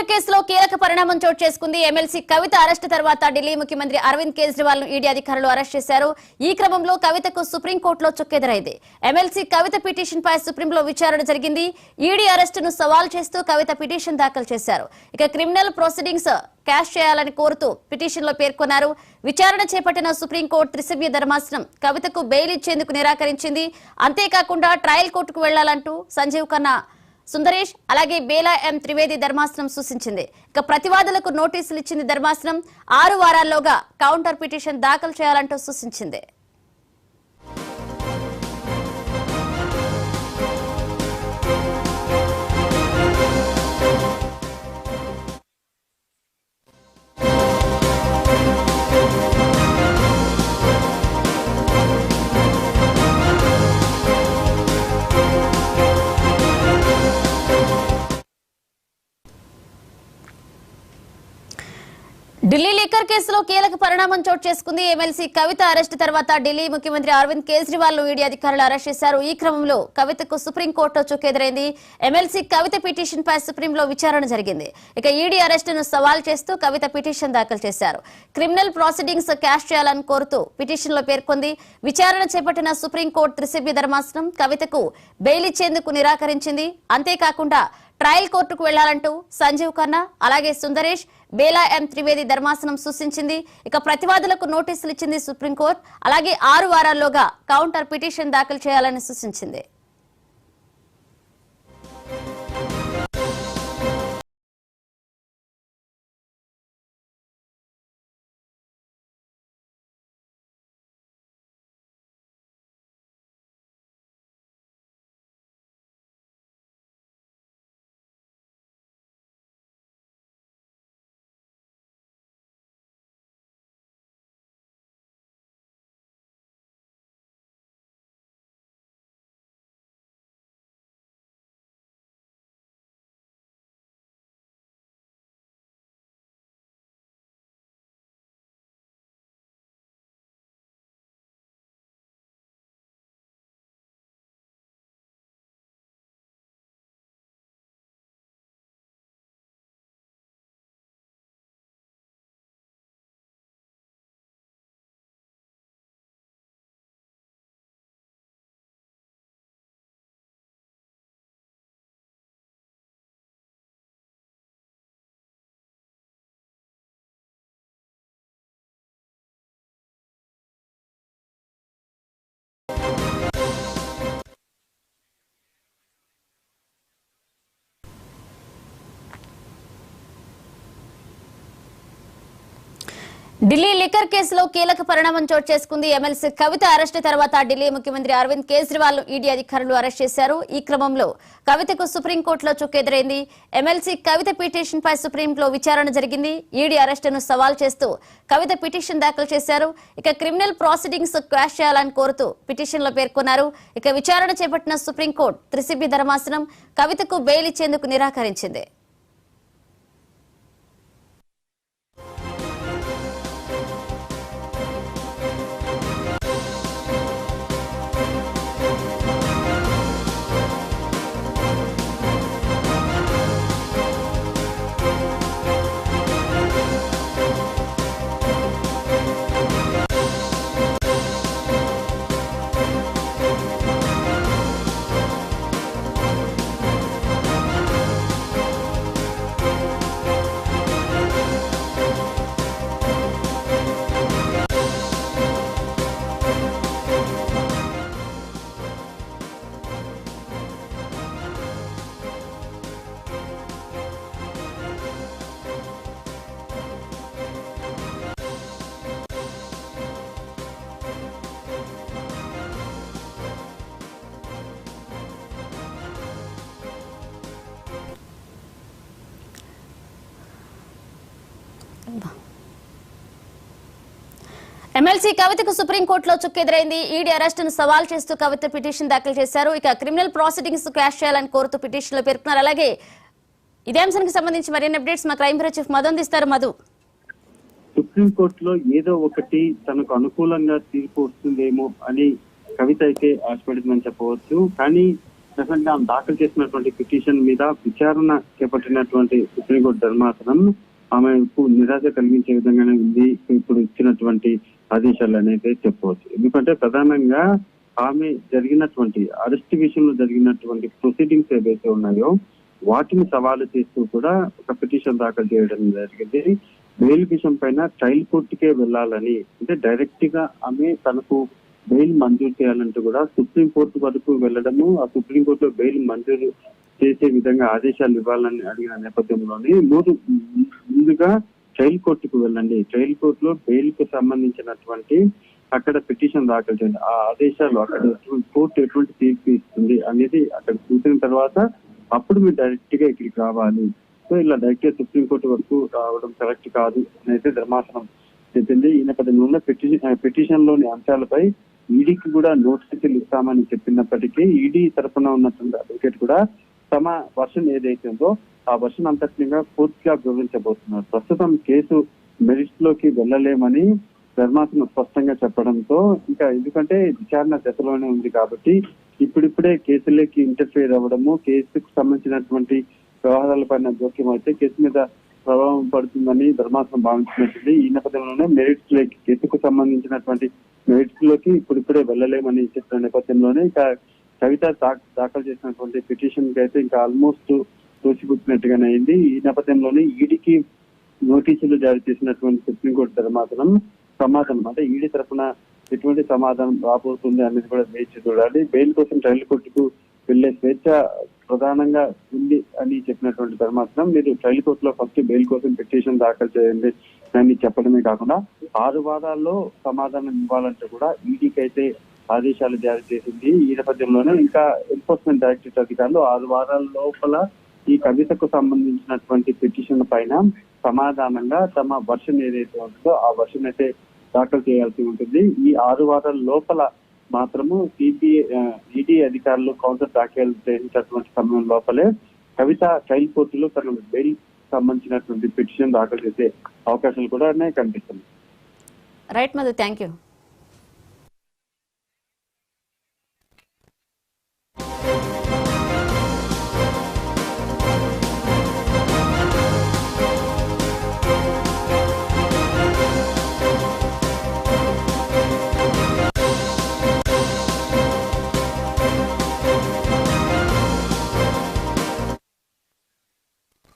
Liquor కేసులో కీలక పరిణామం చోటు చేసుకుంది. ఎమ్మెల్సీ కవిత అరెస్టు తర్వాత ఢిల్లీ ముఖ్యమంత్రి అరవింద్ కేజ్రీవాల్ ను ఈడీ అధికారులు అరెస్ట్ చేశారు. ఈ క్రమంలో కవితకు సుప్రీంకోర్టులో చుక్కెదురైంది. ఎమ్మెల్సీ కవిత పిటిషన్ పై సుప్రీంలో విచారణ జరిగింది. ఈడీ అరెస్టును సవాల్ చేస్తూ కవిత పిటిషన్ దాఖలు చేశారు. ఇక క్రిమినల్ ప్రొసీడింగ్స్ క్యాష్ చేయాలని కోరుతూ పిటిషన్ లో పేర్కొన్నారు. విచారణ చేపట్టిన సుప్రీంకోర్టు త్రిసభ్య ధర్మాసనం కవితకు బెయిల్ ఇచ్చేందుకు నిరాకరించింది. అంతేకాకుండా ట్రయల్ కోర్టుకు వెళ్లాలంటూ సంజీవ్ ఖన్నా, సుందరేష్ అలాగే బేలా ఎం త్రివేది ధర్మాసనం సూచించింది. ఇక ప్రతివాదులకు నోటీసులు ఇచ్చింది ధర్మాసనం. 6 వారాల్లోగా కౌంటర్ పిటిషన్ దాఖలు చేయాలంటూ సూచించింది. ఢిల్లీ లిక్కర్ కేసులో కీలక పరిణామం చోటు చేసుకుంది. ఎమ్మెల్సీ కవిత అరెస్టు తర్వాత ఢిల్లీ ముఖ్యమంత్రి అరవింద్ కేజ్రీవాల్ ను ఈడీ అధికారులు అరెస్ట్ చేశారు. ఈ క్రమంలో కవితకు సుప్రీంకోర్టులో చుక్కెదురైంది. ఎమ్మెల్సీ కవిత పిటిషన్ పై సుప్రీంలో విచారణ జరిగింది. ఇక ఈడీ అరెస్టును సవాల్ చేస్తూ కవిత పిటిషన్ దాఖలు చేశారు. క్రిమినల్ ప్రొసీడింగ్స్ క్యాష్ చేయాలని కోరుతూ పిటిషన్ లో పేర్కొంది. విచారణ చేపట్టిన సుప్రీంకోర్టు త్రిసభ్య ధర్మాసనం కవితకు బెయిల్ ఇచ్చేందుకు నిరాకరించింది. అంతేకాకుండా ట్రయల్ కోర్టుకు వెళ్లాలంటూ సంజీవ్ ఖన్నా అలాగే సుందరేష్, బేలా ఎం త్రివేది ధర్మాసనం సూచించింది. ఇక ప్రతివాదులకు నోటీసులు ఇచ్చింది సుప్రీంకోర్టు. అలాగే 6 వారాల్లోగా కౌంటర్ పిటిషన్ దాఖలు చేయాలని సూచించింది. ఢిల్లీ లిక్కర్ కేసులో కీలక పరిణామం చోటు చేసుకుంది. ఎమ్మెల్సీ కవిత అరెస్టు తర్వాత ఢిల్లీ ముఖ్యమంత్రి అరవింద్ కేజ్రీవాల్ ను ఈడీ అధికారులు అరెస్ట్ చేశారు. ఈ క్రమంలో కవితకు సుప్రీంకోర్టులో చుక్కెదురైంది. ఎమ్మెల్సీ కవిత పిటిషన్ పై సుప్రీంలో విచారణ జరిగింది. ఈడీ అరెస్టును సవాల్ చేస్తూ కవిత పిటిషన్ దాఖలు చేశారు. ఇక క్రిమినల్ ప్రొసీడింగ్స్ క్వాష్ చేయాలని కోరుతూ పిటిషన్ లో పేర్కొన్నారు. ఇక విచారణ చేపట్టిన సుప్రీంకోర్టు త్రిసభ్య ధర్మాసనం కవితకు బెయిల్ ఇచ్చేందుకు నిరాకరించింది. ఎమ్మెల్సీ కవితకు సుప్రీంకోర్టులో చుక్కెదురైంది. ఈడీ అరెస్టును సవాల్ చేస్తూ కవిత పిటిషన్ దాఖలు చేశారు. ఇక క్రిమినల్ ప్రొసీడింగ్స్ క్యాష్ చేయాలని కోరుతూ పిటిషన్ లో పేర్కొన్నారు. అలాగే ఇదే అంశానికి సంబంధించి మరిన్ని అప్డేట్స్ మా క్రైమ్ బ్యూరో చీఫ్ మధు అందిస్తారు. మధు, సుప్రీంకోర్టులో ఏదో ఒకటి తనకు అనుకూలంగా తీర్పు వస్తుందేమో అని కవిత అయితే ఆశపడుతుందని చెప్పవచ్చు. కానీ డెఫినెట్ గా దాఖలు చేసినటువంటి పిటిషన్ మీద విచారణ చేపట్టినటువంటి సుప్రీంకోర్టు ధర్మాసనం ఆమెకు నిరాశ కలిగించే విధంగానే ఉంది ఇప్పుడు ఇచ్చినటువంటి ఆదేశాలు అనేది చెప్పవచ్చు. ఎందుకంటే ప్రధానంగా ఆమె జరిగినటువంటి అరెస్ట్ విషయంలో జరిగినటువంటి ప్రొసీడింగ్స్ ఏవైతే ఉన్నాయో వాటిని సవాలు చేస్తూ కూడా ఒక పిటిషన్ దాఖలు చేయడం జరిగింది. బెయిల్ విషయం పైన ట్రయల్ కోర్టుకే వెళ్ళాలని, అంటే డైరెక్ట్ గా ఆమె తనకు బెయిల్ మంజూరు చేయాలంటూ కూడా సుప్రీంకోర్టు వరకు వెళ్ళడము, ఆ సుప్రీంకోర్టులో బెయిల్ మంజూరు చేసే విధంగా ఆదేశాలు ఇవ్వాలని అడిగిన నేపథ్యంలోనే ముందుగా ట్రయల్ కోర్టుకు వెళ్ళండి, ట్రయల్ కోర్టులో బెయిల్ కు సంబంధించినటువంటి అక్కడ పిటిషన్ దాఖలు చేయండి, ఆ ఆదేశాలు అక్కడ కోర్టు ఎటువంటి తీర్పు ఇస్తుంది అనేది అక్కడ చూసిన తర్వాత అప్పుడు మీరు డైరెక్ట్ గా ఇక్కడికి రావాలి. సో ఇలా డైరెక్ట్ గా సుప్రీంకోర్టు వరకు రావడం కరెక్ట్ కాదు అని అయితే ధర్మాసనం చెప్పింది. ఈ నేపథ్యంలో పిటిషన్ లోని అంశాలపై ఈడీకి కూడా నోటీసులు ఇస్తామని చెప్పినప్పటికీ ఈడీ తరఫున ఉన్నటువంటి అడ్వకేట్ కూడా తమ వర్షన్ ఏదైతే ఉందో ఆ వర్షన్ అంతటిగా పూర్తిగా వివరించబోతున్నారు. ప్రస్తుతం కేసు మెరిట్స్ లోకి వెళ్ళలేమని ధర్మాసనం స్పష్టంగా చెప్పడంతో ఇంకా ఎందుకంటే విచారణ దశలోనే ఉంది కాబట్టి ఇప్పుడిప్పుడే కేసులోకి ఇంటర్ఫియర్ అవ్వడము, కేసుకు సంబంధించినటువంటి వ్యవహారాలపైన జోక్యం అయితే కేసు మీద ప్రభావం పడుతుందని ధర్మాసనం భావించినట్టుంది. ఈ నేపథ్యంలోనే మెరిట్స్ లోకి కేసుకు సంబంధించినటువంటి మెరిట్స్ లోకి ఇప్పుడిప్పుడే వెళ్ళలేమని చెప్పిన నేపథ్యంలోనే ఇంకా కవిత దాఖలు చేసినటువంటి పిటిషన్ కి అయితే ఇంకా ఆల్మోస్ట్ తోసిపుచ్చినట్టుగానే అయింది. ఈ నేపథ్యంలోనే ఈడీకి నోటీసులు జారీ చేసినటువంటి సుప్రీంకోర్టు ధర్మాసనం సమాధానం అంటే ఈడీ తరఫున ఎటువంటి సమాధానం రాబోతుంది అనేది కూడా వేచి చూడాలి. బెయిల్ కోసం ట్రయల్ కోర్టుకు వెళ్లే స్వేచ్ఛ ప్రధానంగా ఉంది అని చెప్పినటువంటి ధర్మాసనం మీరు ట్రయల్ కోర్టులో ఫస్ట్ బెయిల్ కోసం పిటిషన్ దాఖలు చేయండి అని చెప్పడమే కాకుండా 6 వారాల్లో సమాధానం ఇవ్వాలంటే కూడా ఈడీకి అయితే ఆదేశాలు జారీ చేసింది. ఈ నేపథ్యంలోనే ఇంకా ఎన్ఫోర్స్మెంట్ డైరెక్టరేట్ అధికారులు 6 వారాల లోపల ఈ కవితకు సంబంధించినటువంటి పిటిషన్ పైన సమాధానంగా తమ వర్షన్ ఏదైతే ఉంటుందో ఆ వర్షన్ అయితే దాఖలు చేయాల్సి ఉంటుంది. ఈ 6 వారాల లోపల మాత్రము ఈడీ అధికారులు కౌంటర్ దాఖలు చేసినటువంటి సమయం లోపలే కవిత ట్రయల్ కోర్టులో తన బెయిల్ సంబంధించినటువంటి పిటిషన్ దాఖలు చేసే అవకాశాలు కూడా కనిపిస్తుంది. Right Madhu, thank you.